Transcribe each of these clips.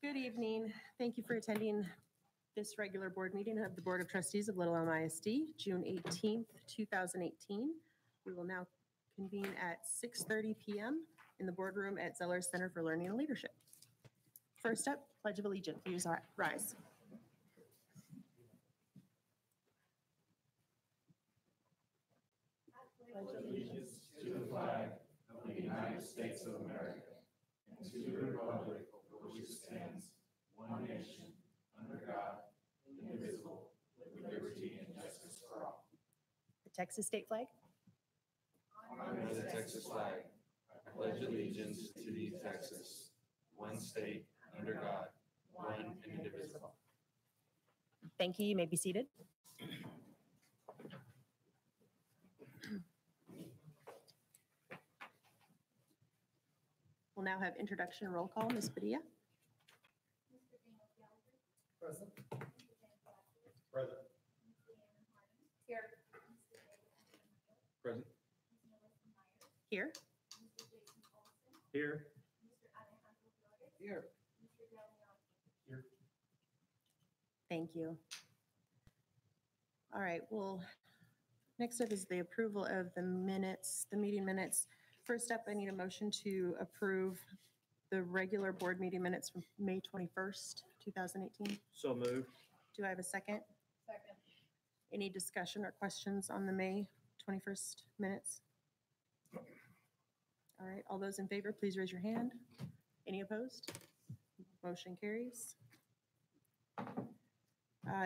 Good evening. Thank you for attending this regular board meeting of the Board of Trustees of Little Elm ISD, June 18th, 2018. We will now convene at 6:30 p.m. in the boardroom at Zeller Center for Learning and Leadership. First up, Pledge of Allegiance. Please rise. Pledge allegiance to the flag of the United States of America and to the republic for which it stands, one nation, under God, indivisible, with liberty and justice for all. The Texas state flag. Under the Texas flag, I pledge allegiance to thee, Texas, one state, under God, one and indivisible. Thank you. You may be seated. We'll now have introduction roll call. Ms. Padilla. Present. Present. Here. Present. Here. Here. Here. Here. Thank you. All right, well, next up is the approval of the minutes, the meeting minutes. First up, I need a motion to approve the regular board meeting minutes from May 21st, 2018. So moved. Do I have a second? Second. Any discussion or questions on the May 21st minutes? All right, all those in favor, please raise your hand. Any opposed? Motion carries.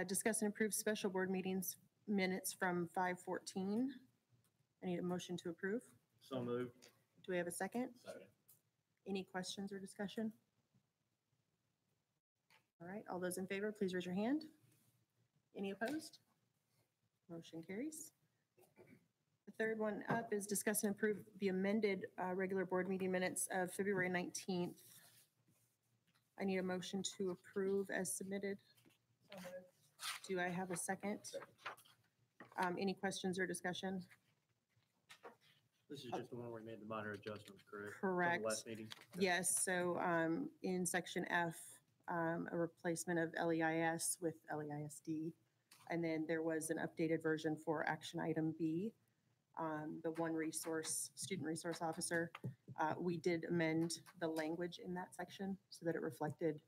Discuss and approve special board meetings minutes from 5/14. I need a motion to approve. So moved. Do we have a second? Second. Any questions or discussion? All right, all those in favor, please raise your hand. Any opposed? Motion carries. The third one up is discuss and approve the amended regular board meeting minutes of February 19th. I need a motion to approve as submitted. So moved. Do I have a second? Any questions or discussion? This is just the one where we made the minor adjustments, correct? Correct. From the last meeting? Yes, so in section F, a replacement of LEIS with LEISD. And then there was an updated version for action item B, the one resource, student resource officer. We did amend the language in that section so that it reflected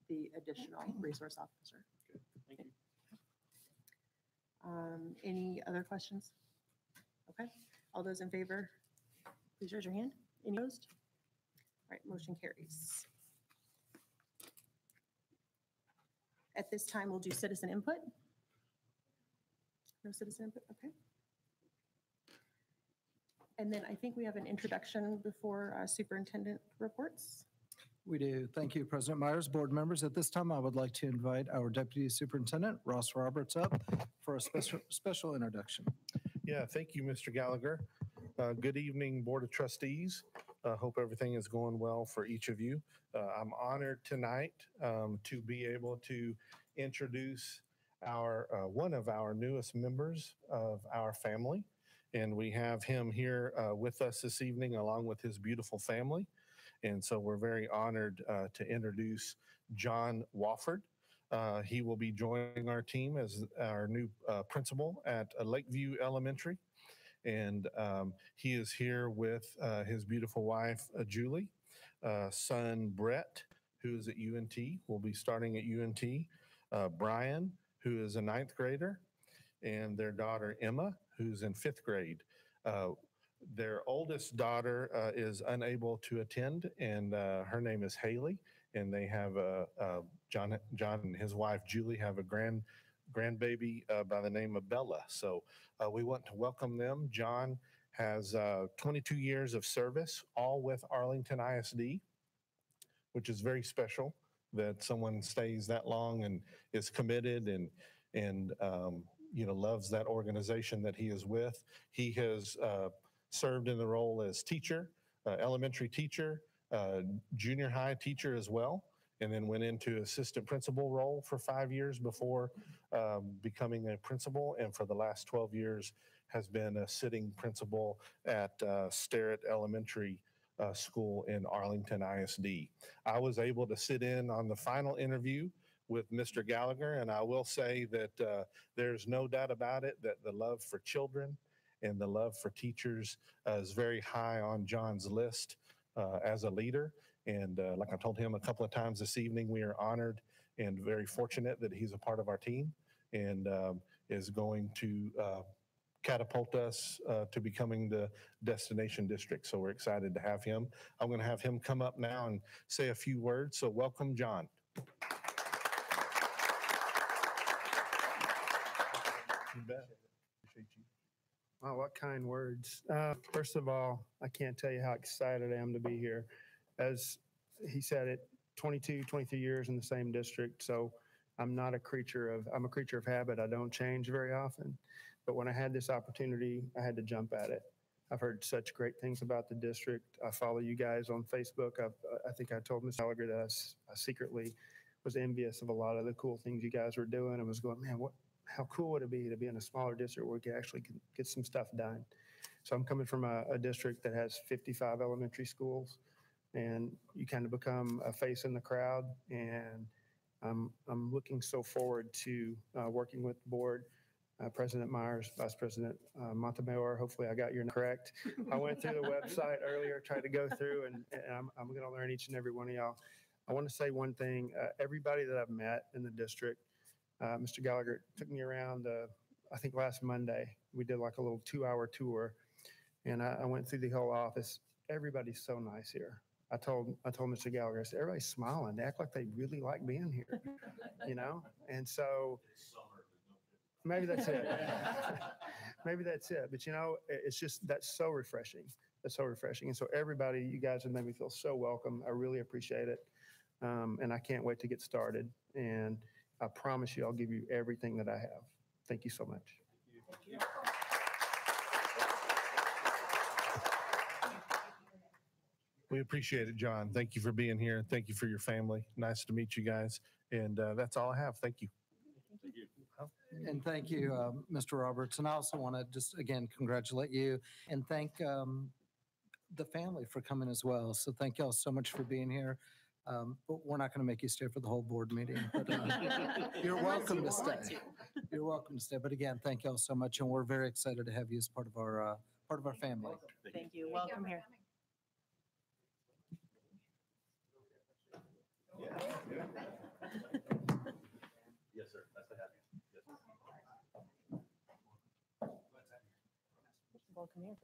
the additional resource officer. Good. Thank you. Any other questions? Okay, All those in favor, please raise your hand. Any opposed? All right, motion carries. At this time, we'll do citizen input. No citizen input, okay. And then I think we have an introduction before superintendent reports. We do. Thank you, President Myers. Board members, at this time, I would like to invite our Deputy Superintendent, Ross Roberts, up for a special introduction. Yeah, thank you, Mr. Gallagher. Good evening, Board of Trustees. Hope everything is going well for each of you. I'm honored tonight to be able to introduce one of our newest members of our family. And we have him here with us this evening along with his beautiful family. And so we're very honored to introduce John Wofford. He will be joining our team as our new principal at Lakeview Elementary. And he is here with his beautiful wife, Julie, son, Brett, who is at UNT, will be starting at UNT, Brian, who is a 9th grader, and their daughter, Emma, who's in 5th grade. Their oldest daughter is unable to attend, and her name is Haley, and they have John and his wife, Julie, have a grandbaby by the name of Bella. So we want to welcome them. John has 22 years of service, all with Arlington ISD, which is very special that someone stays that long and is committed and loves that organization that he is with. He has served in the role as teacher, elementary teacher, junior high teacher as well, and then went into assistant principal role for 5 years before becoming a principal, and for the last 12 years has been a sitting principal at Sterrett Elementary School in Arlington ISD. I was able to sit in on the final interview with Mr. Gallagher, and I will say that there's no doubt about it that the love for children and the love for teachers is very high on John's list as a leader. And like I told him a couple of times this evening, we are honored and very fortunate that he's a part of our team and is going to catapult us to becoming the destination district. So we're excited to have him. I'm going to have him come up now and say a few words. So welcome, John. You bet. Appreciate you. Oh, what kind words. First of all, I can't tell you how excited I am to be here. As he said it, 22, 23 years in the same district. So I'm a creature of habit. I don't change very often. But when I had this opportunity, I had to jump at it. I've heard such great things about the district. I follow you guys on Facebook. I think I told Ms. Gallagher that I secretly was envious of a lot of the cool things you guys were doing. And was going, man, how cool would it be to be in a smaller district where we could actually get some stuff done? So I'm coming from a district that has 55 elementary schools, and you kind of become a face in the crowd. And I'm looking so forward to working with the board, President Myers, Vice President Montemayor. Hopefully I got your name correct. I went through the website earlier, tried to go through, and I'm going to learn each and every one of y'all. I want to say one thing. Everybody that I've met in the district, Mr. Gallagher took me around, I think last Monday, we did like a little 2-hour tour, and I went through the whole office. Everybody's so nice here. I told Mr. Gallagher, I said, everybody's smiling. They act like they really like being here, And so maybe that's it. Maybe that's it. But, it's just, that's so refreshing. That's so refreshing. And so everybody, you guys have made me feel so welcome. I really appreciate it. And I can't wait to get started. And I promise you, I'll give you everything that I have. Thank you so much. Thank you. We appreciate it, John. Thank you for being here. Thank you for your family. Nice to meet you guys. And that's all I have. Thank you. Thank you. And thank you, Mr. Roberts. And I also want to just, again, congratulate you and thank the family for coming as well. So thank y'all so much for being here. But we're not going to make you stay for the whole board meeting. But you're welcome to stay. You're welcome to stay. But again, thank y'all so much. And we're very excited to have you as part of our family. Thank you. Welcome here. Yes, sir. That's the happy. Yes. Welcome here.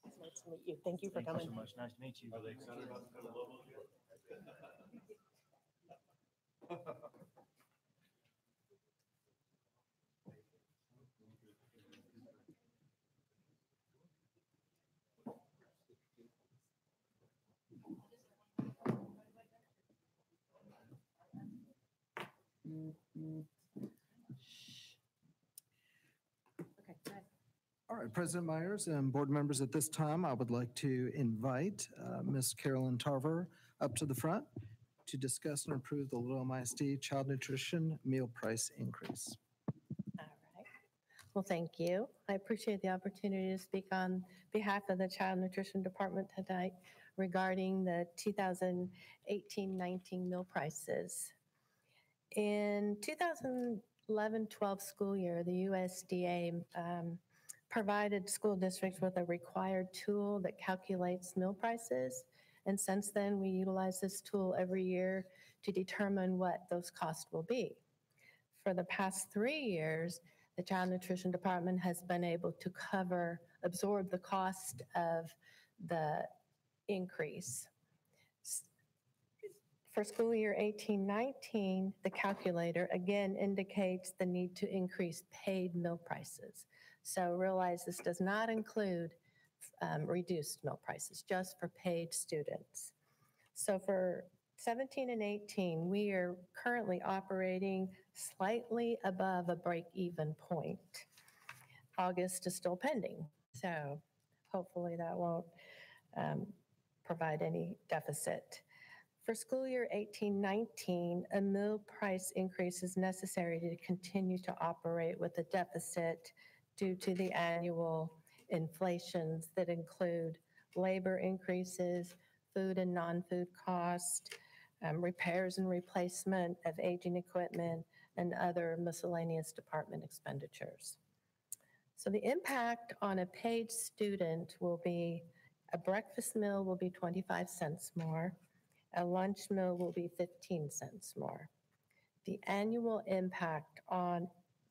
It's nice to meet you. Thank you for Thank you coming. so much. Nice to meet you. Are they excited about the logo? Okay, go ahead. All right, President Myers and board members, at this time, I would like to invite Ms. Carolyn Tarver up to the front to discuss and approve the Little Elm ISD child nutrition meal price increase. All right. Well, thank you. I appreciate the opportunity to speak on behalf of the Child Nutrition Department tonight regarding the 2018-19 meal prices. In 2011-12 school year, the USDA provided school districts with a required tool that calculates meal prices. And since then, we utilize this tool every year to determine what those costs will be. For the past 3 years, the Child Nutrition Department has been able to absorb the cost of the increase. For school year 18-19, the calculator again indicates the need to increase paid meal prices. So realize this does not include reduced meal prices, just for paid students. So for 17 and 18, we are currently operating slightly above a break-even point. August is still pending, so hopefully that won't provide any deficit. For school year 18-19, a meal price increase is necessary to continue to operate with a deficit due to the annual inflations that include labor increases, food and non-food costs, repairs and replacement of aging equipment, and other miscellaneous department expenditures. So the impact on a paid student will be a breakfast meal will be 25 cents more, a lunch meal will be 15 cents more. The annual impact on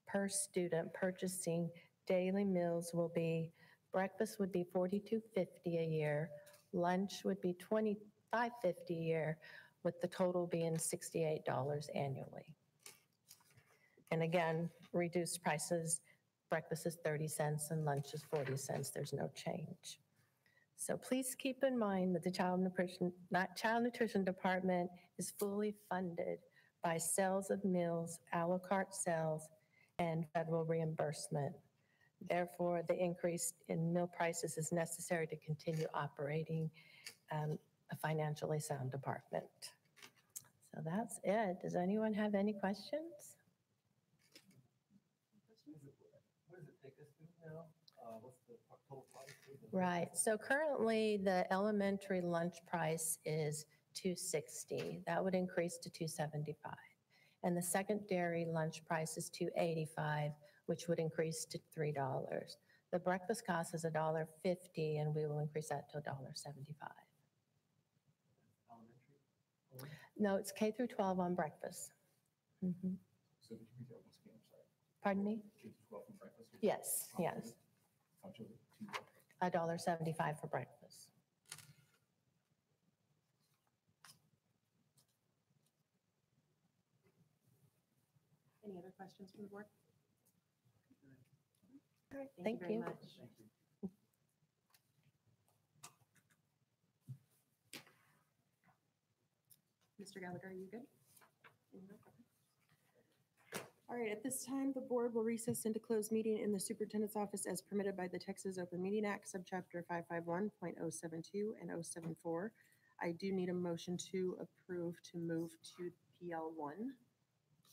per student purchasing daily meals will be breakfast would be $42.50 a year, lunch would be $25.50 a year, with the total being $68 annually. And again, reduced prices, breakfast is 30 cents and lunch is 40 cents. There's no change. So please keep in mind that the Child Nutrition Department is fully funded by sales of meals, a la carte sales, and federal reimbursement. Therefore, the increase in meal prices is necessary to continue operating a financially sound department. So that's it. Does anyone have any questions? What does it take us to now? What's the total price? Right. So currently, the elementary lunch price is $2.60. That would increase to $2.75. And the secondary lunch price is $2.85, which would increase to $3. The breakfast cost is $1.50, and we will increase that to $1.75. Elementary? No, it's K through 12 on breakfast. Mhm. So did you read that once again? I'm sorry. Pardon me? K through 12 from breakfast? Yes, yes. How much was it? $1.75 for breakfast. Any other questions from the board? All right, Thank thank you you. very much. Mr. Gallagher, are you good? All right, at this time, the board will recess into closed meeting in the superintendent's office as permitted by the Texas Open Meeting Act, subchapter 551.072 and 074. I do need a motion to approve to move to PL1.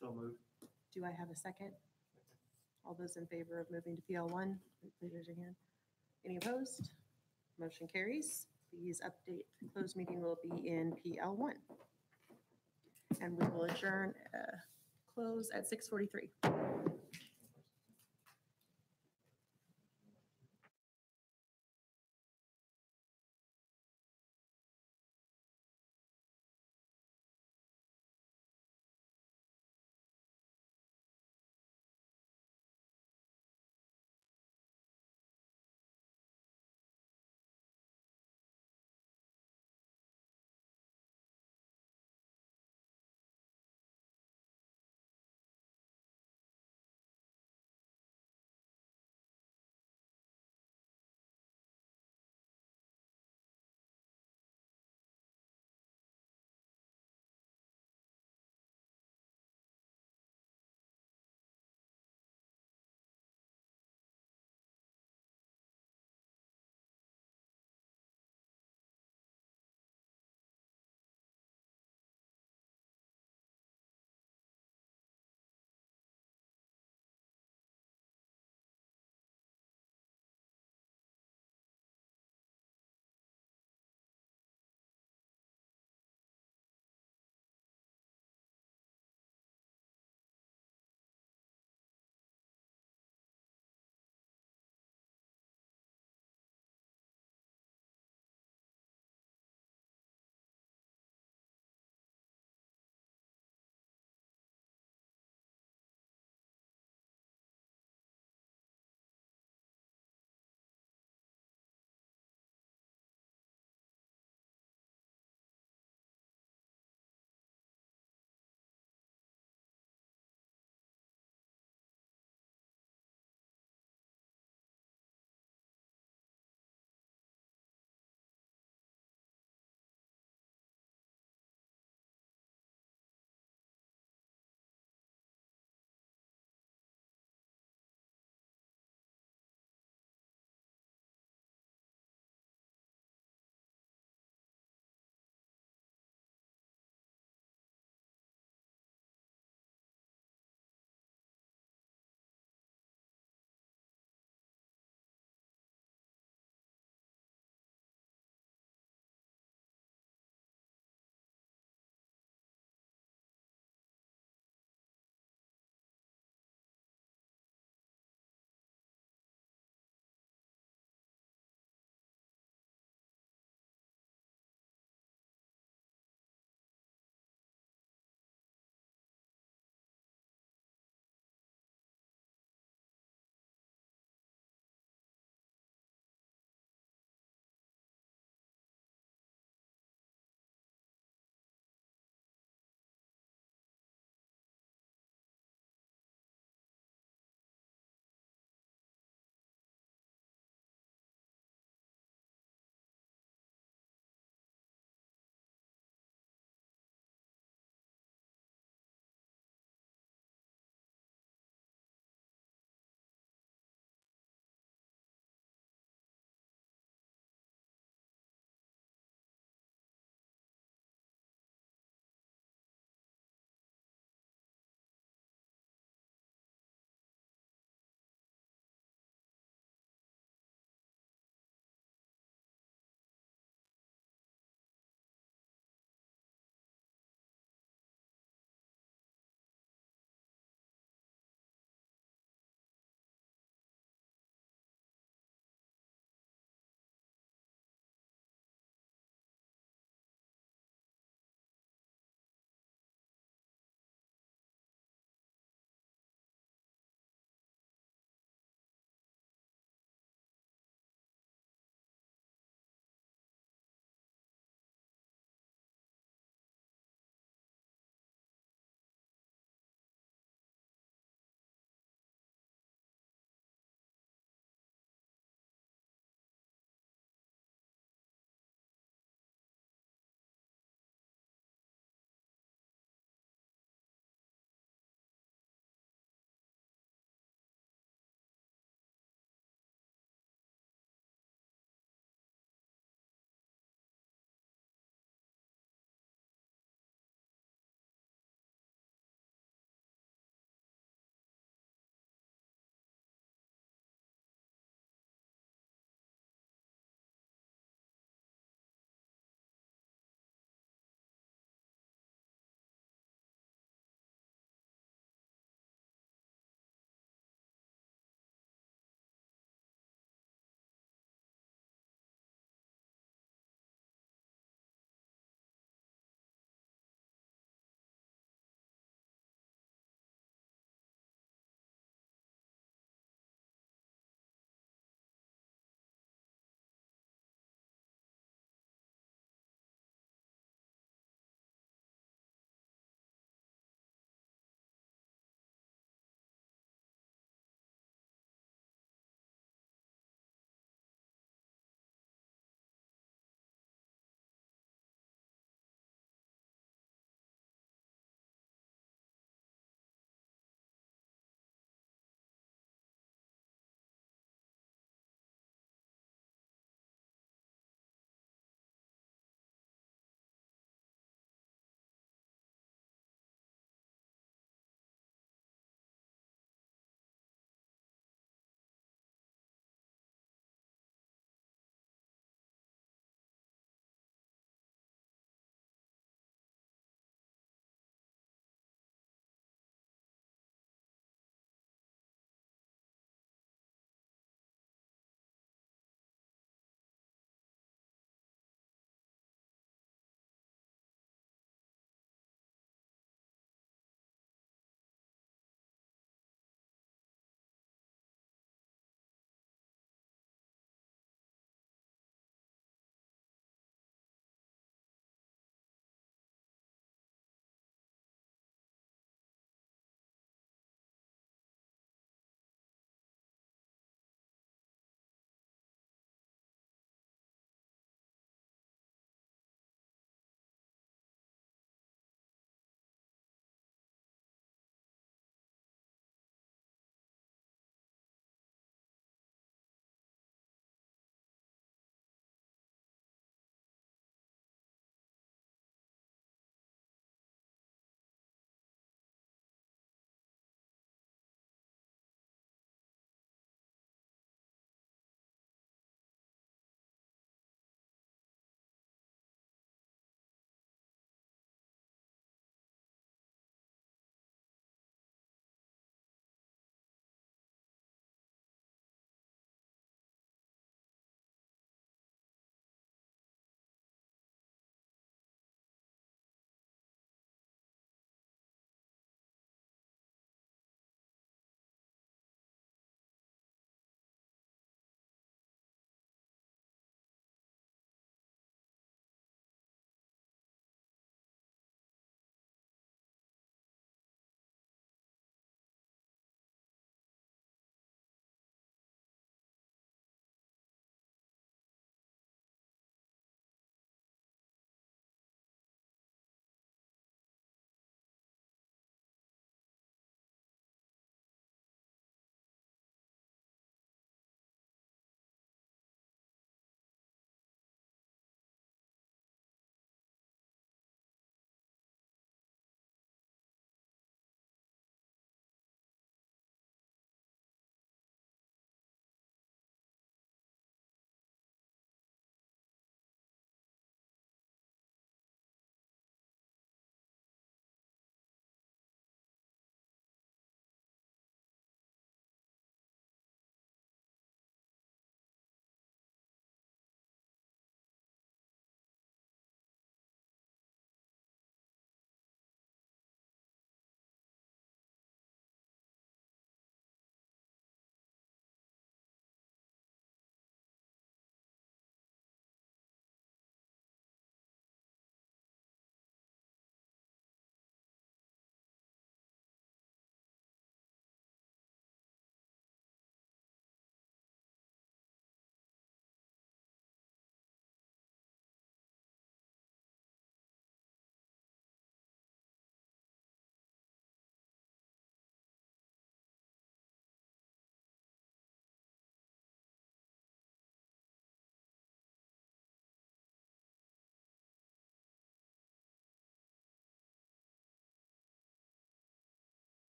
So moved. Do I have a second? All those in favor of moving to PL1, please raise your hand. Any opposed? Motion carries. Please update, the closed meeting will be in PL1. And we will adjourn, close at 6:43.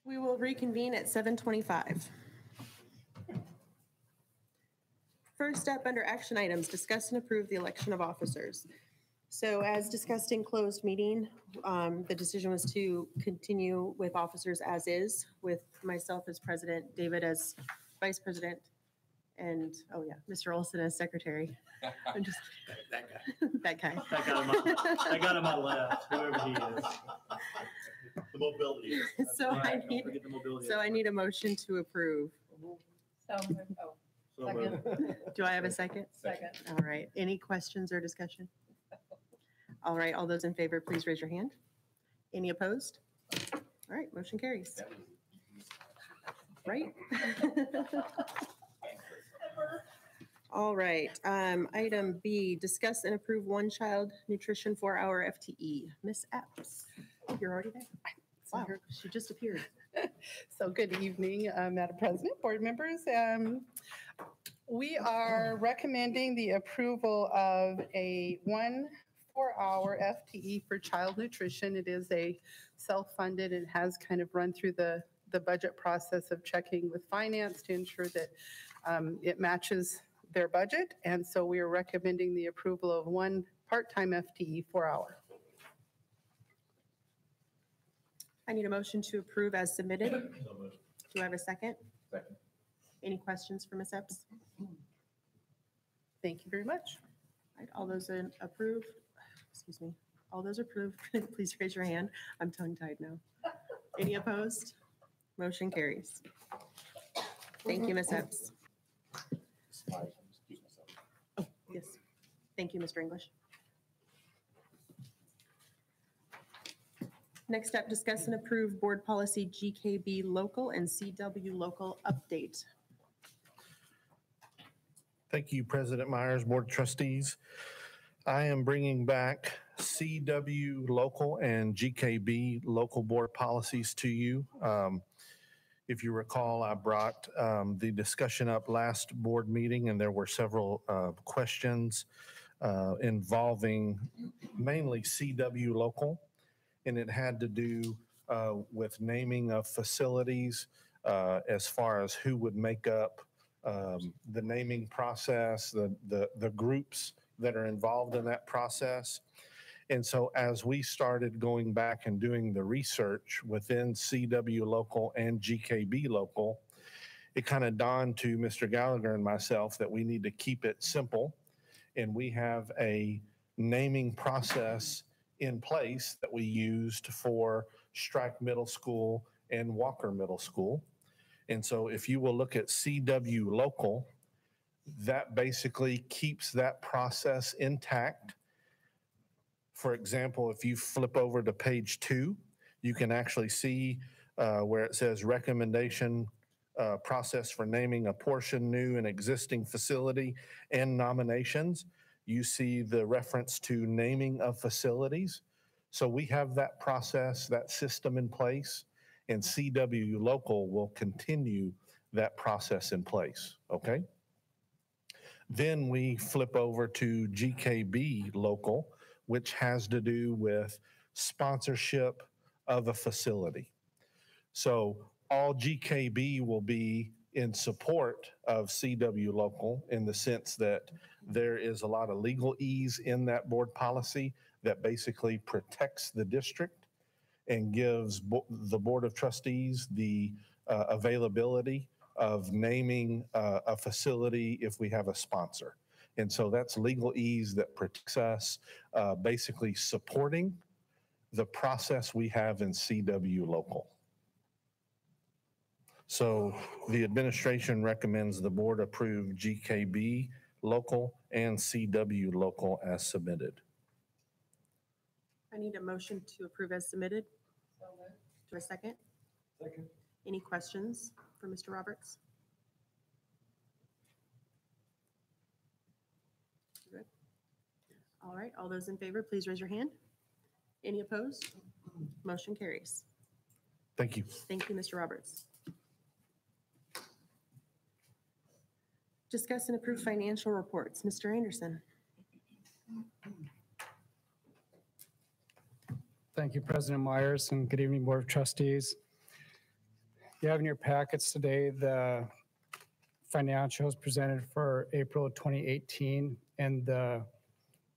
We will reconvene at 7:25. First up, under action items, discuss and approve the election of officers. So as discussed in closed meeting, the decision was to continue with officers as is, with myself as president, David as vice president, and, oh yeah, Mr. Olson as secretary. I'm just, That guy. that guy. I got him on left, whoever he is. The mobility. So I Don't need, forget the mobility. so I need a motion to approve. So moved. Oh, So moved. Do I have a second? second. All right. Any questions or discussion? All right. All those in favor, please raise your hand. Any opposed? All right. Motion carries. Right? All right. Item B, discuss and approve one child nutrition 4-hour FTE. Miss Epps, you're already there. Wow, she just appeared. So good evening, Madam President, board members. We are recommending the approval of a 1 4-hour FTE for child nutrition. It is a self-funded. It has kind of run through the budget process of checking with finance to ensure that it matches their budget. And so we are recommending the approval of 1 part-time FTE 4-hour. I need a motion to approve as submitted. Do I have a second? Second. Any questions for Ms. Epps? Thank you very much. All right, all those in approve, excuse me, all those approved, please raise your hand. I'm tongue-tied now. Any opposed? Motion carries. Thank you, Ms. Epps. Oh, yes. Thank you, Mr. English. Next up, discuss and approve board policy GKB local and CW local update. Thank you, President Myers, Board of Trustees. I am bringing back CW local and GKB local board policies to you. If you recall, I brought the discussion up last board meeting, and there were several questions involving mainly CW local, and it had to do with naming of facilities as far as who would make up the naming process, the groups that are involved in that process. And so as we started going back and doing the research within CW local and GKB local, it kind of dawned to Mr. Gallagher and myself that we need to keep it simple. And we have a naming process in place that we used for Strike Middle School and Walker Middle School. And so if you will look at CW local, that basically keeps that process intact. For example, if you flip over to page 2, you can actually see where it says recommendation process for naming a portion, new and existing facility and nominations. You see the reference to naming of facilities. So we have that process, that system in place, and CW local will continue that process in place, okay? Then we flip over to GKB local, which has to do with sponsorship of a facility. So all GKB will be in support of CW local in the sense that there is a lot of legal ease in that board policy that basically protects the district and gives the Board of Trustees the availability of naming a facility if we have a sponsor. And so that's legal ease that protects us, basically supporting the process we have in CW local. So the administration recommends the board approve GKB local and CW local as submitted. I need a motion to approve as submitted. Do I second? Second. Any questions for Mr. Roberts? Good. All right, all those in favor, please raise your hand. Any opposed? Motion carries. Thank you. Thank you, Mr. Roberts. Discuss and approve financial reports. Mr. Anderson. Thank you, President Myers, and good evening, Board of Trustees. You have in your packets today the financials presented for April 2018 and the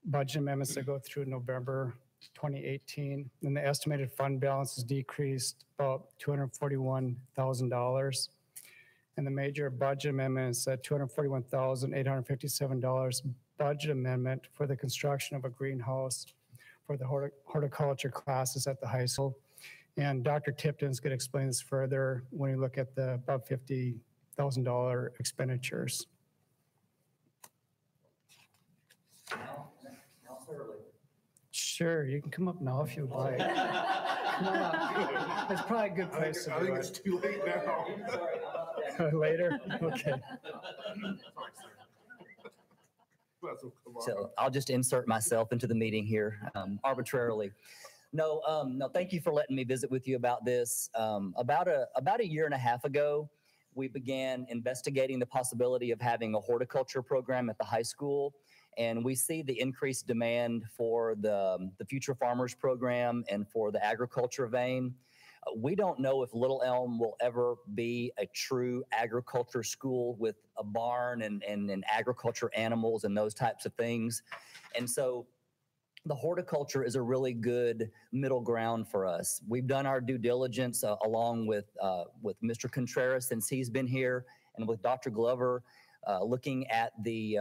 budget amendments that go through November 2018. And the estimated fund balance has decreased about $241,000. And the major budget amendment is at $241,857 budget amendment for the construction of a greenhouse for the horticulture classes at the high school. And Dr. Tipton's going to explain this further when you look at the above $50,000 expenditures. Sure, you can come up now if you'd like. Come on up. It's probably a good place to do it. I think it's too late now. Later? Okay. So I'll just insert myself into the meeting here arbitrarily. No, thank you for letting me visit with you about this. About a year and a half ago, we began investigating the possibility of having a horticulture program at the high school. And we see the increased demand for the Future Farmers program and for the agriculture vein. We don't know if Little Elm will ever be a true agriculture school with a barn and agriculture animals and those types of things. And so the horticulture is a really good middle ground for us. We've done our due diligence along with Mr. Contreras since he's been here, and with Dr. Glover looking at the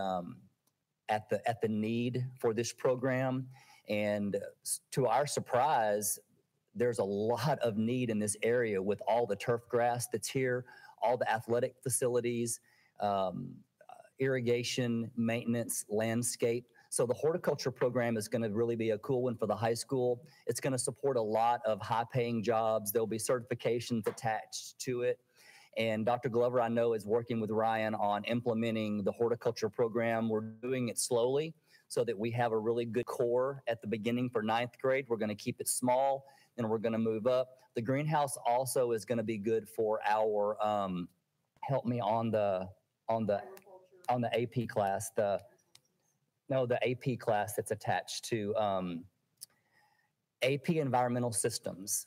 need for this program. And to our surprise, there's a lot of need in this area with all the turf grass that's here, all the athletic facilities, irrigation, maintenance, landscape. So the horticulture program is going to really be a cool one for the high school. It's going to support a lot of high-paying jobs. There'll be certifications attached to it. And Dr. Glover, I know, is working with Ryan on implementing the horticulture program. We're doing it slowly so that we have a really good core at the beginning for 9th grade. We're going to keep it small, and we're going to move up. The greenhouse also is going to be good for our, help me on the AP class, the AP class that's attached to AP Environmental Systems.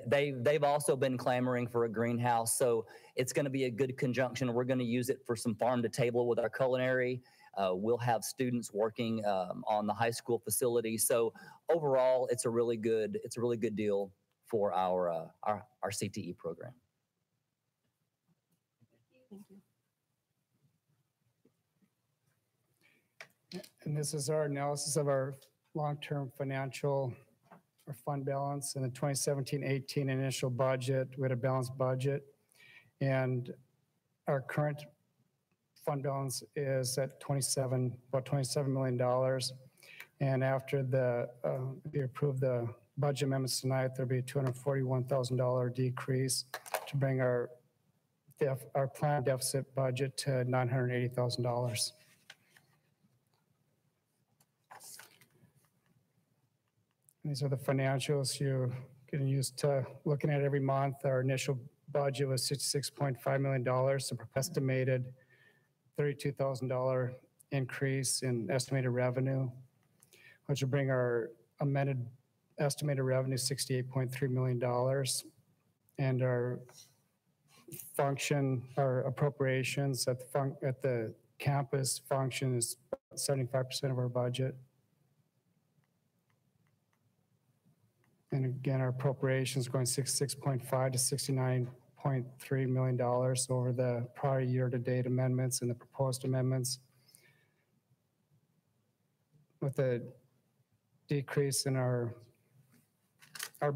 They've also been clamoring for a greenhouse, so it's going to be a good conjunction. We're going to use it for some farm to table with our culinary. We'll have students working on the high school facility. So overall, it's a really good deal for our CTE program. And this is our analysis of our long-term financial or fund balance in the 2017-18 initial budget. We had a balanced budget, and our current fund balance is at about $27 million. And after we approve the budget amendments tonight, there'll be a $241,000 decrease to bring our planned deficit budget to $980,000. These are the financials you're getting used to looking at every month. Our initial budget was $66.5 million, so estimated $32,000 increase in estimated revenue, which will bring our amended estimated revenue $68.3 million. And our appropriations at the campus function is 75% of our budget. And again, our appropriations going 66.5 to $69.3 million over the prior year-to-date amendments and the proposed amendments, with a decrease in our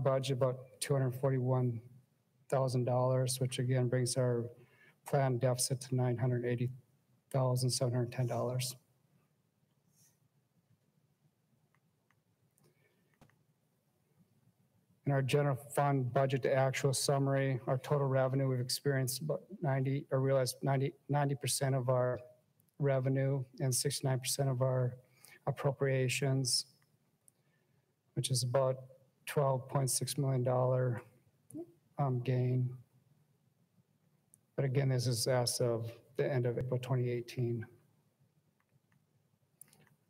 budget about $241,000, which again brings our planned deficit to $980,710. In our general fund budget to actual summary, our total revenue, we've experienced about 90% of our revenue and 69% of our appropriations, which is about $12.6 million gain. But again, this is as of the end of April 2018.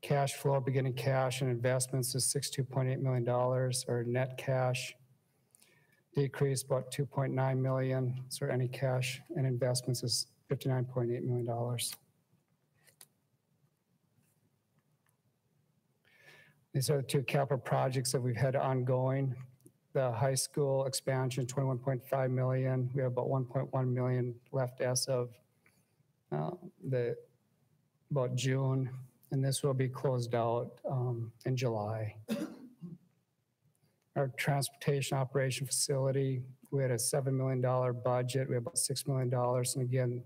Cash flow, beginning cash and investments is $62.8 million. Our net cash decreased about 2.9 million. So any cash and investments is $59.8 million. These are the two capital projects that we've had ongoing. The high school expansion, 21.5 million. We have about 1.1 million left as of about June, and this will be closed out in July. Our transportation operation facility, we had a $7 million budget. We have about $6 million. And again,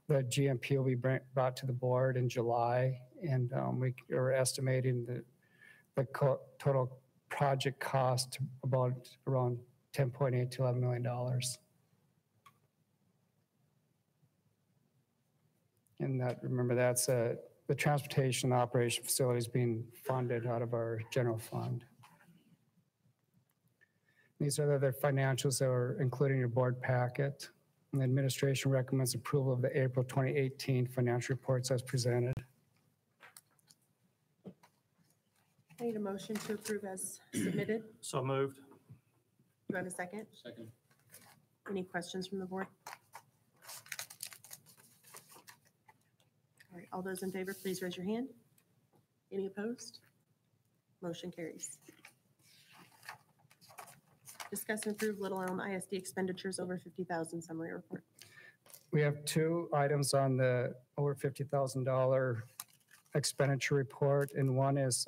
the GMP will be brought to the board in July. And we are estimating the total project cost about around $10.8 to $11 million. And that, remember, that's the transportation operation facility is being funded out of our general fund. These are the other financials that are included in your board packet. And the administration recommends approval of the April 2018 financial reports as presented. I need a motion to approve as submitted. So moved. Do I have a second? Second. Any questions from the board? All right, all those in favor, please raise your hand. Any opposed? Motion carries. Discuss and approve Little Elm ISD expenditures over 50,000 summary report. We have two items on the over $50,000 expenditure report, and one is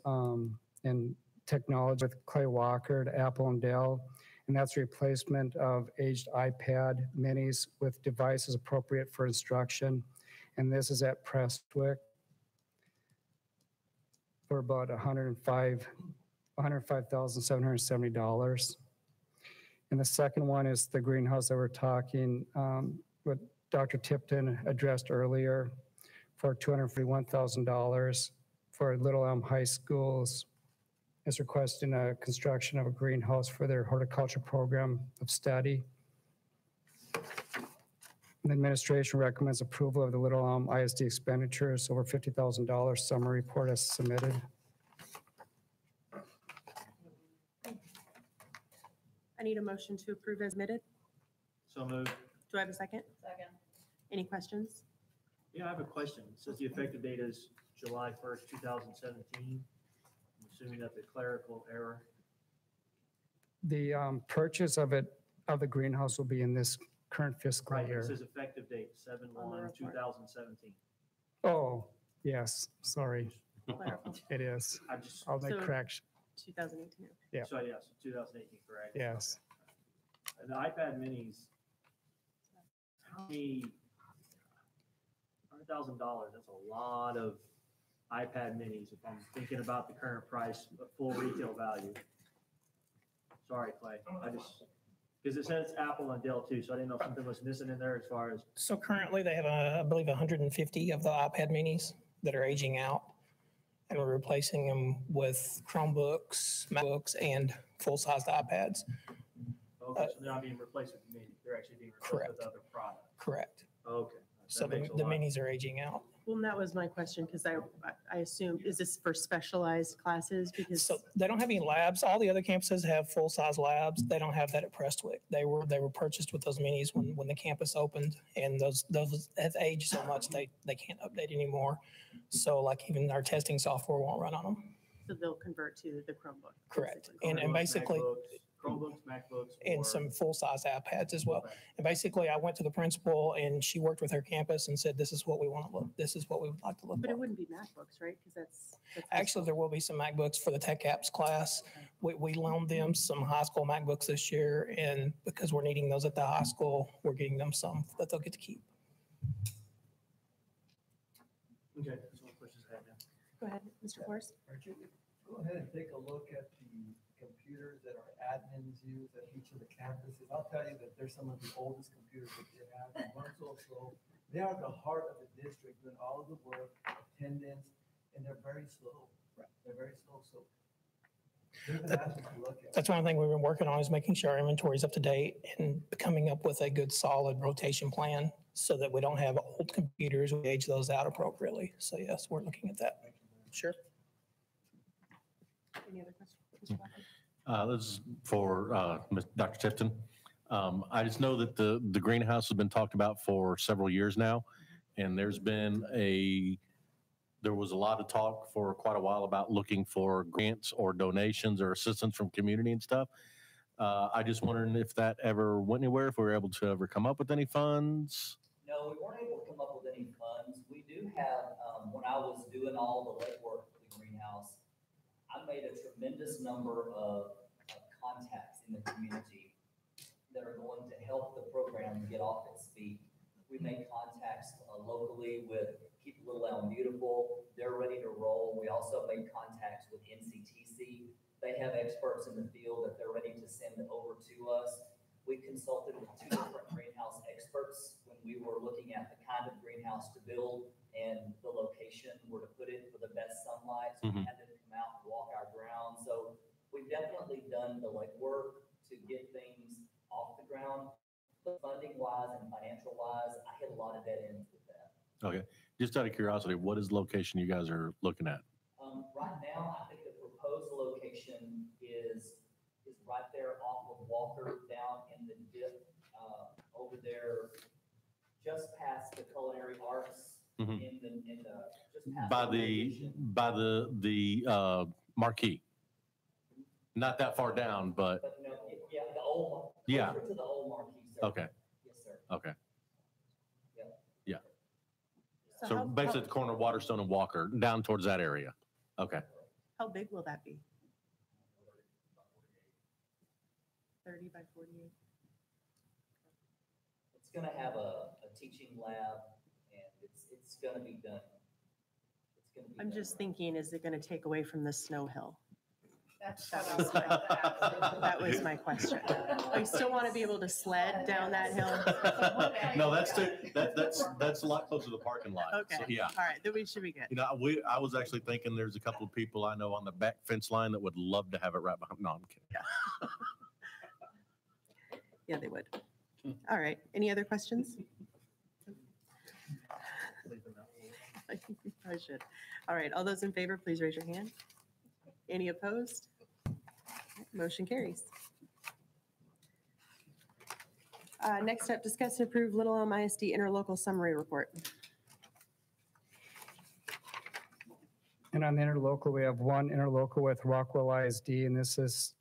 in technology with Clay Walker to Apple and Dell, and that's replacement of aged iPad minis with devices appropriate for instruction, and this is at Prestwick for about $105,770. And the second one is the greenhouse that we're talking, what Dr. Tipton addressed earlier, for $241,000 for Little Elm High Schools. Is requesting a construction of a greenhouse for their horticulture program of study. The administration recommends approval of the Little Elm ISD expenditures over $50,000 summary report as submitted. I need a motion to approve as submitted. So moved. Do I have a second? Second. Any questions? Yeah, I have a question. It says the effective date is July 1st, 2017. I'm assuming that's a clerical error. The purchase of the greenhouse will be in this current fiscal Right, year. it says effective date, On the report. 7/1/2017. Oh, yes, sorry, Clerical. it is. I just, I'll make So- correction. 2018. Yeah. so yes, 2018, correct? Yes. And the iPad minis, how many, $100,000, that's a lot of iPad minis if I'm thinking about the current price, the full retail value. Sorry, Clay, because it says Apple and Dell too, so I didn't know if something was missing in there as far as, So currently they have, I believe, 150 of the iPad minis that are aging out. And we're replacing them with Chromebooks, MacBooks, and full-sized iPads. okay, so they're not being replaced with the mini, they're actually being replaced Correct. with other products. Correct. Okay. So that the makes a the lot. minis are aging out. Well, and that was my question, because I assume, is this for specialized classes? Because So they don't have any labs. All the other campuses have full-size labs. They don't have that at Prestwick. They were purchased with those minis when the campus opened, and those have aged so much they can't update anymore. So like even our testing software won't run on them. so they'll convert to the Chromebook. Correct. basically. And Chromebooks, basically, Chromebooks, MacBooks. and or- some full-size iPads as well. Okay. And basically, I went to the principal and she worked with her campus and said, this is what we want to look, this is what we would like to look But it like. wouldn't be MacBooks, right? Because that's high Actually, there will be some MacBooks for the Tech Apps class. We loaned them some high school MacBooks this year, and because we're needing those at the high school, we're getting them some that they'll get to keep. Okay, that's all the questions I have now. Go ahead, Mr. Forrest. Go ahead and take a look at the computers that our admins use at each of the campuses. I'll tell you that they're some of the oldest computers that they have. They run so slow. They are the heart of the district, doing all of the work, attendance, and they're very slow. They're very slow, so they're the last ones to look at. That's one thing we've been working on, is making sure our inventory is up to date and coming up with a good solid rotation plan so that we don't have old computers, we age those out appropriately. So yes, we're looking at that. Sure. Any other questions? Mr. Blackman? This is for Dr. Tipton. I just know that the greenhouse has been talked about for several years now. And there was a lot of talk for quite a while about looking for grants or donations or assistance from community and stuff. I just wondering if that ever went anywhere, if we were able to ever come up with any funds. No, we weren't able to come up with any funds. We do have, when I was doing all the legwork for the greenhouse, I made a tremendous number of contacts in the community that are going to help the program get off its feet. We made contacts locally with Keep Little Elm Beautiful. They're ready to roll. We also made contacts with NCTC. They have experts in the field that they're ready to send over to us. We consulted with 2 different greenhouse experts when we were looking at the kind of greenhouse to build and the location where to put it for the best sunlight. So we had them come out and walk our ground. So we've definitely done the legwork to get things off the ground. But funding wise and financial wise, I hit a lot of dead ends with that. Okay. Just out of curiosity, what is the location you guys are looking at? Right now, I think the proposed location is right there off of Walker down in the dip over there, just past the culinary arts in the just past by the marquee. Not that far down, but no, yeah, the old closer to the old marquee. Sir. Okay. Yes, sir. Okay. Yeah. Yeah. So So how- basically at the corner of Waterstone and Walker, down towards that area. Okay. How big will that be? 30 by 48? It's going to have a teaching lab, and it's going to be done. It's going to be. I'm done just right. thinking, is it going to take away from the snow hill? That's what I was going to ask. That was my question. I still want to be able to sled down that hill. No, that's a lot closer to the parking lot. Okay. So, yeah. All right, then we should be good. You know, I was actually thinking there's a couple of people I know on the back fence line that would love to have it right behind. No, I'm kidding. Yeah, they would. All right, any other questions? I think we probably should. All right, all those in favor, please raise your hand. Any opposed? Motion carries. Next up, discuss and approve Little Elm ISD interlocal summary report. And on the interlocal, we have one interlocal with Rockwell ISD, and this is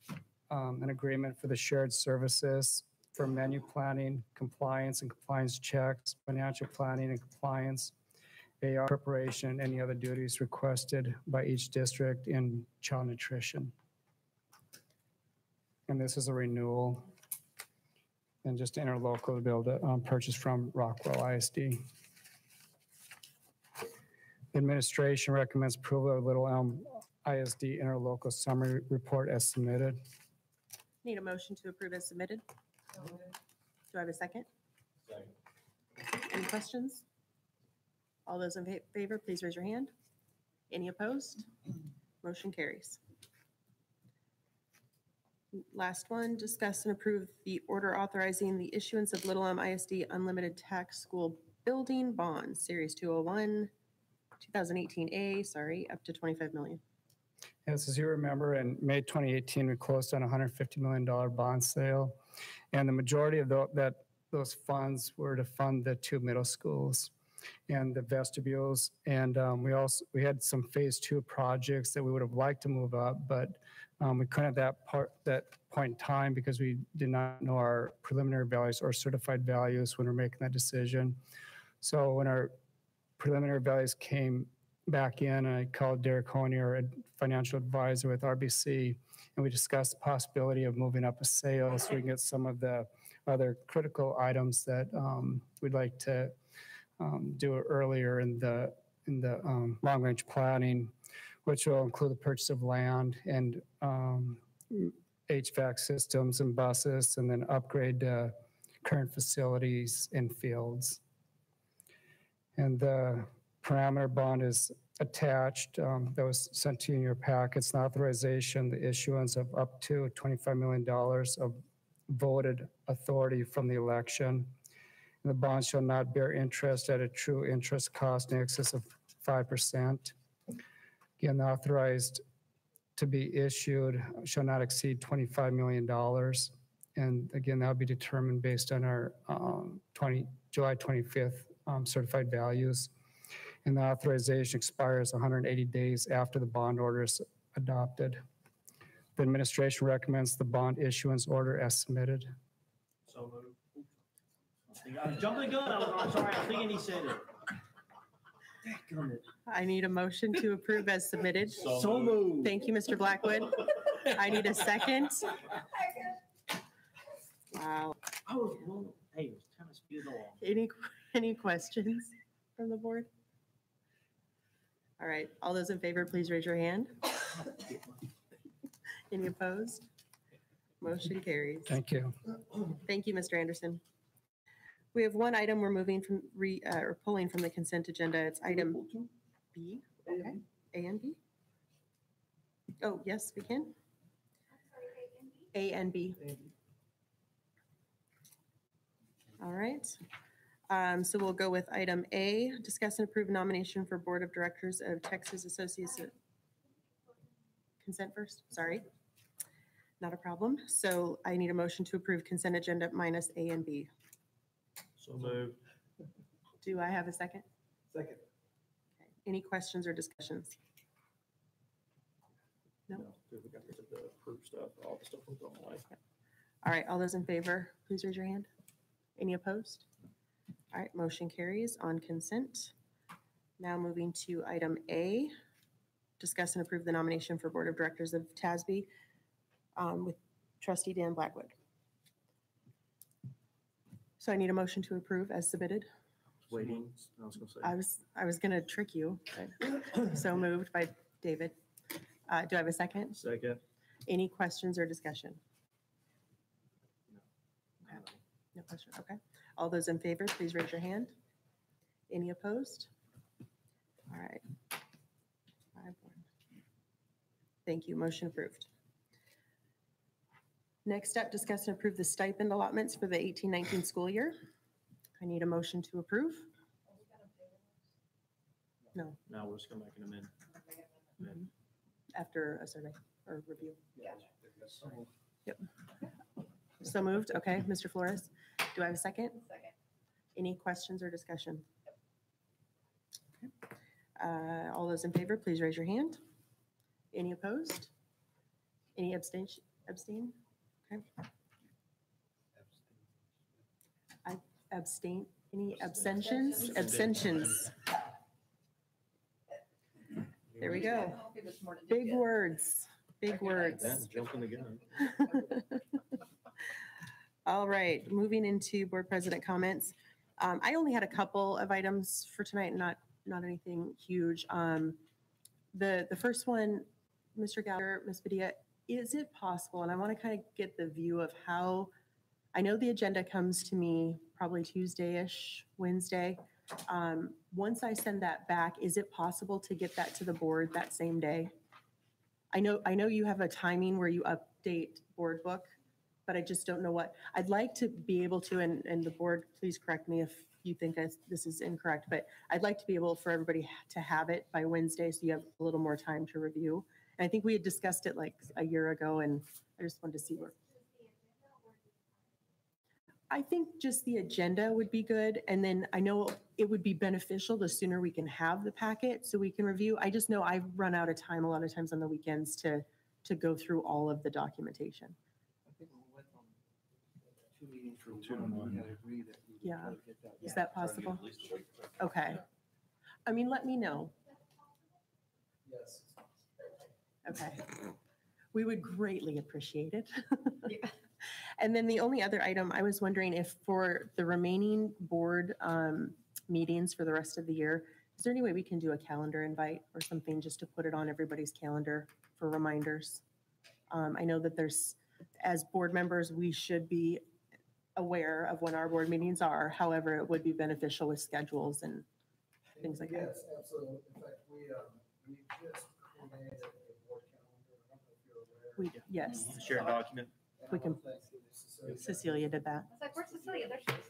an agreement for the shared services for menu planning, compliance and compliance checks, financial planning and compliance, AR preparation, any other duties requested by each district in child nutrition. And this is a renewal and just interlocal to be able to purchase from Rockwell ISD. Administration recommends approval of Little Elm ISD interlocal summary report as submitted. Need a motion to approve as submitted? Do I have a second? Second. Any questions? All those in favor, please raise your hand. Any opposed? Motion carries. Last one, discuss and approve the order authorizing the issuance of Little Elm ISD Unlimited Tax School Building Bond, Series 201, 2018A, up to 25 million. Yes, as you remember, in May 2018, we closed on a $150 million bond sale. And the majority of those funds were to fund the 2 middle schools and the vestibules. And we had some phase 2 projects that we would have liked to move up, but we couldn't at that point in time because we did not know our preliminary values or certified values when we were making that decision. So when our preliminary values came back in, I called Derek Honey, our financial advisor with RBC, and we discussed the possibility of moving up a sale so we can get some of the other critical items that we'd like to do earlier in the long-range planning, which will include the purchase of land and HVAC systems and buses, and then upgrade current facilities and fields. And the parameter bond is attached. That was sent to you in your packets. An authorization, the issuance of up to $25 million of voted authority from the election. And the bond shall not bear interest at a true interest cost in excess of 5%. Again, the authorized to be issued shall not exceed $25 million. And again, that'll be determined based on our July 25th certified values. And the authorization expires 180 days after the bond order is adopted. The administration recommends the bond issuance order as submitted. So moved. I was jumping the gun. I'm sorry. I was thinking he said it. Dadgummit. I need a motion to approve as submitted. So moved. Thank you, Mr. Blackwood. I need a second. Wow. I was wrong. Hey, it was trying to speed it along. Any questions from the board? All right, all those in favor, please raise your hand. Any opposed? Motion carries. Thank you. Thank you, Mr. Anderson. We have one item we're moving from, or pulling from the consent agenda. It's item B. Okay, A and B? Oh, yes, we can. A and B. All right. So we'll go with item A, discuss and approve nomination for Board of Directors of Texas Associates. Consent first, sorry. Not a problem. So I need a motion to approve consent agenda minus A and B. So moved. Do I have a second? Second. Okay. Any questions or discussions? No? We got the approved stuff, all the stuff was on the way. All right, all those in favor, please raise your hand. Any opposed? All right, motion carries on consent. Now moving to item A, discuss and approve the nomination for Board of Directors of TASB with Trustee Dan Blackwood. So I need a motion to approve as submitted. Waiting. I was gonna say. I was gonna trick you. But so moved by David. Do I have a second? Second. Any questions or discussion? No question, okay. All those in favor, please raise your hand. Any opposed? All right. 5-1. Thank you, motion approved. Next up, discuss and approve the stipend allotments for the 18-19 school year. I need a motion to approve. No, Now we're just gonna make an amendment. after a survey or review. Yep. So moved, okay, Mr. Flores. Do I have a second? Second. Any questions or discussion? Okay. All those in favor, please raise your hand. Any opposed? Any abstain? Okay. I abstain. Any abstentions? Abstentions. There we go. Big words, big words. Jumping the gun. All right, moving into board president comments. I only had a couple of items for tonight, not anything huge. The first one, Mr. Gallagher, Ms. Padilla, is it possible, and I want to kind of get the view of how, I know the agenda comes to me probably Tuesday-ish, Wednesday. Once I send that back, is it possible to get that to the board that same day? I know you have a timing where you update board book, but I just don't know what. I'd like to be able to, and the board, please correct me if you think this is incorrect, but I'd like to be able for everybody to have it by Wednesday so you have a little more time to review. And I think we had discussed it like a year ago, and I just wanted to see where. I think just the agenda would be good. And then I know it would be beneficial the sooner we can have the packet so we can review. I just know I've run out of time a lot of times on the weekends to go through all of the documentation. I think we went on 2 meetings from 2 to 1. We had agreed that we would Yeah. try to get that. Is that possible? Okay. I mean, let me know. Yes. Okay. We would greatly appreciate it. And then the only other item, I was wondering if for the remaining board meetings for the rest of the year, is there any way we can do a calendar invite or something just to put it on everybody's calendar for reminders? I know that there's, as board members, we should be aware of when our board meetings are. However, it would be beneficial with schedules and things like that. Yes, absolutely. In fact, we just created a board calendar. I don't know if you're aware. We do, yes. Shared document. We can- Cecilia. Cecilia did that. I was like, where's Cecilia? There she is.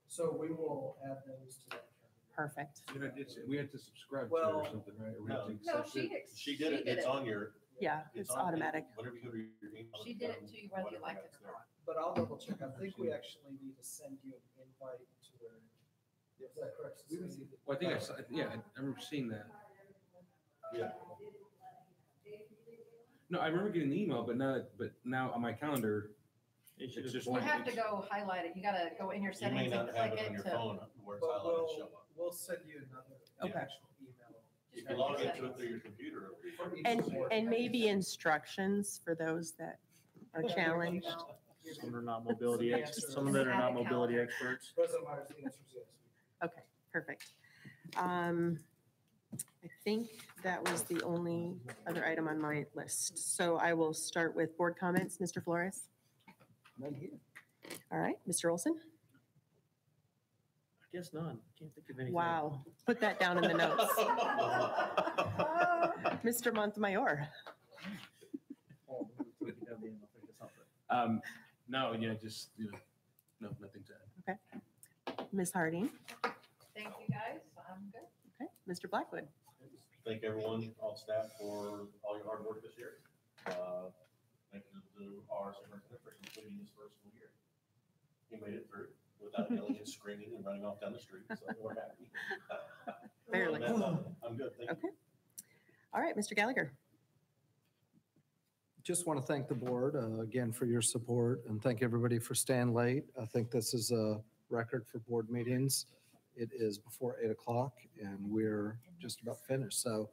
So we will add those to that calendar. Perfect. We had to subscribe to it Well, or something, right? Or we had to No, accept it? She did it, it's on your. Yeah, it's on- automatic. Whenever you go to your email. She did it to you whether you liked it or not. But I'll double check. I think we actually need to send you an invite to where, is that correct? Susie? Well, I think I saw, yeah, I remember seeing that. Yeah. No, I remember getting the email, but now on my calendar, it's just You like. have to go highlight it. You gotta go in your You may settings and not have click it on it your to. phone where it's But highlighted and show up. we'll send you another Okay. actual email. You can log into it through your computer. For each And, board. and maybe instructions for those that are challenged. Some are not mobility, some of that are not mobility experts. President Myers, the answer is yes. Okay, perfect. I think that was the only other item on my list. So I will start with board comments. Mr. Flores? None here. All right, Mr. Olson? I guess none. Can't think of anything. Wow, put that down in the notes. Mr. Montemayor? No, yeah, just, no, nothing to add. Okay. Ms. Harding? Thank you, guys. I'm good. Okay, Mr. Blackwood? Thank everyone, all staff for all your hard work this year. Thank you to our superintendent for completing his first school year. He made it through without yelling and screaming and running off down the street, so we're happy. Barely. I'm good, thank you. Okay. All right, Mr. Gallagher? Just want to thank the board again for your support and thank everybody for staying late. I think this is a record for board meetings. It is before 8 o'clock and we're just about finished. So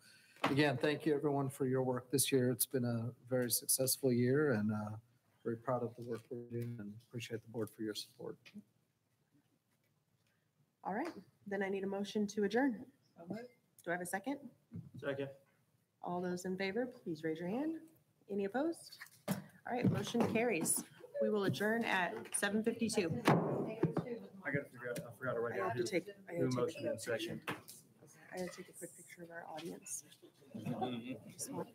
again, thank you everyone for your work this year. It's been a very successful year and very proud of the work we're doing and appreciate the board for your support. All right, then I need a motion to adjourn. Do I have a second? Second. All those in favor, please raise your hand. Any opposed? All right, motion carries. We will adjourn at 7:52. I gotta figure out, I forgot to write I down have to who, take, I who gotta take motion in second. I gotta take a quick picture of our audience. Mhm. Just one.